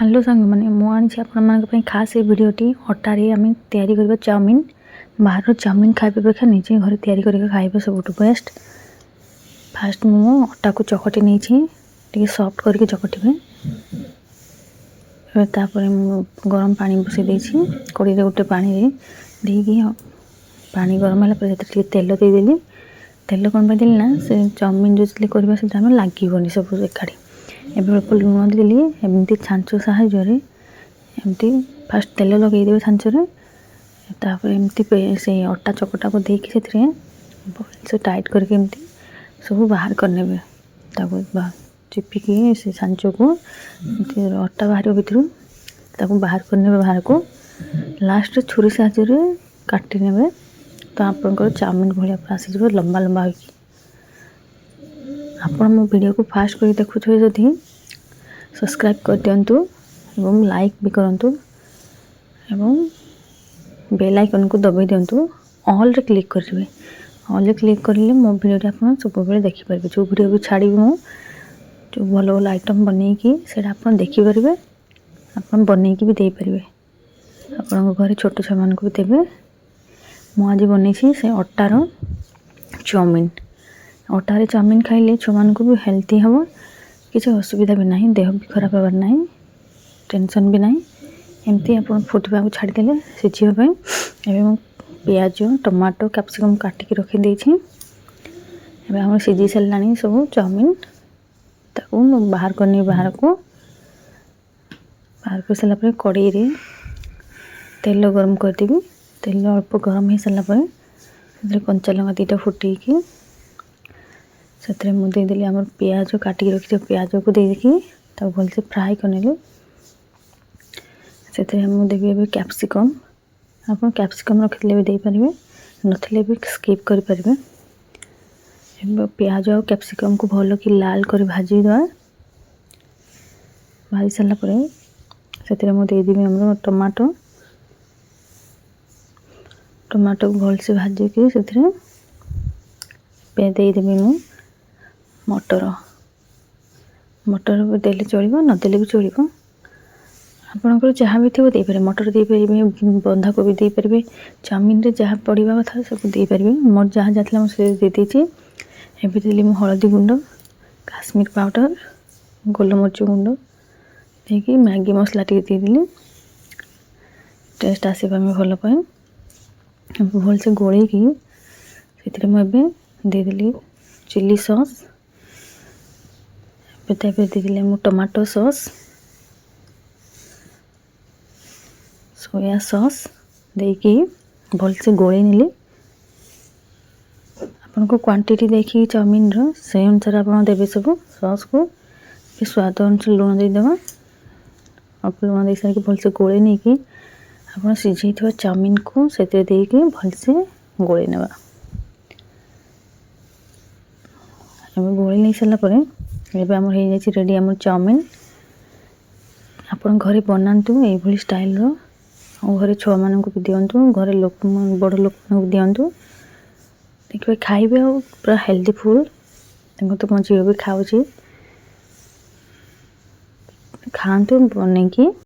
Hello सांग मैंने मुझे खास ये भिडटी अटार आम या चाउमिन बाहर चाउमिन खाइबा अपेक्षा निजे घर या खाइबा सब बेस्ट। फास्ट मु अटा को चकटी नहीं सफ्ट करके चकटे तापर गरम पानी बसई देसी कड़े गोटे पानी देकी पानी गरम है तेल देदेली। तेल कौन पाई देली ना से चाउमिन जो करवा से लगे सब एकाठी एवं लुण देली एमती छांच साहाय्य एमती फास्ट तेल लगेदेवे छांचरे तापर एमती से अटा चकटा को देकी से टाइट करके एमती सब बाहर करने चिपिकी से छांच को अटा बाहर भर बाहर करने बाहर को लास्ट छुरी साहाय्य काटी ने तो आपंकर चाउमिन भाया आसीज लंबा लंबा हो आपण मो वीडियो को फास्ट कर देखुए जदि सब्सक्राइब कर दिंतु एवं लाइक भी करंतु एवं बेल आइकन को दबाई दिंतु ऑल रे क्लिक करेंगे। ऑल रे क्लिक करेंगे मो वीडियो आप सब बेले देखिपारे जो वीडियो भी छाड़ी मु जो भल भल आइटम बनईकी से आप देखिपारे आप बनईकी भी देपारे आपण घर छोट छुआ मान भी देवे। मुझे बनई से अटार चाउमिन अटारे चाउमिन खाइले छुआ मान को भी हेल्थी हम किसी असुविधा भी ना देह भी खराब होबार ना टेंशन भी ना एमती आप फुटवा को छाड़देले सीझापी एवं पियाज टमाटो कैप्सिकम काटिकी रखीदे आम सीझी सारा सब चाउमिन ताकू बाहर करनी बाहर कर सारापर कड़े तेल गरम करदेवी। तेल अल्प गरम हो सारापर कंचा लंका दीटा फुटेकी से मुझे देदेली आम पियाज काटिकी रखी पियाज को देकी भलसे फ्राए करने से देवी कैप्सिकम आप कैप्सिकम रखिले भी देपारे नथिले भी स्किप करें। पियाज और कैप्सिकम को भल कि लाल कर भाजीदा भाजी सारापर से मुझेदेवी आम टमाटो टमाटो को भलसे भाजिकी से देदेवी मु मटर मटर देले चलो नदेले भी चलो आपंकर जहाँ भी थी देपारे मटर देपारे बंधाकोबी देपारे चाउमिन रे जहाँ पड़ा कथा सब देपारे मोर जहाँ जाता मुझे देदेची एवं देली मु हलदी गुंड काश्मीर पाउडर गोलमरिच गुंड देखिए मैगी मसला देदेली टेस्ट आसपा भल पाए भलसे गोलैकी से मुझे देदेली चिली सॉस देदेली मु टमाटो सॉस सोया सॉस देकी भलसे गोले नेली आपन को क्वांटिटी देखी चाउमिन रो से अनुसार आप देवे सब सॉस को स्वाद अनुसार लुण देदेवा आप लुण दे सारी भलसे गोले नहीं कि आप सीझे चाउमिन को से देकी भलसे गोले नेबा गोले नहीं सारापर एवं आम हो रेडी आम चाउमिन आपन घरे बनातु ये स्टाइल घरे छुआ मान भी दिंतु घरे लोक बड़ लोक भी दिंतु देखिए खाइबे पूरा हेल्दी फुड तो मो झील भी खाऊँ खातु बनई की।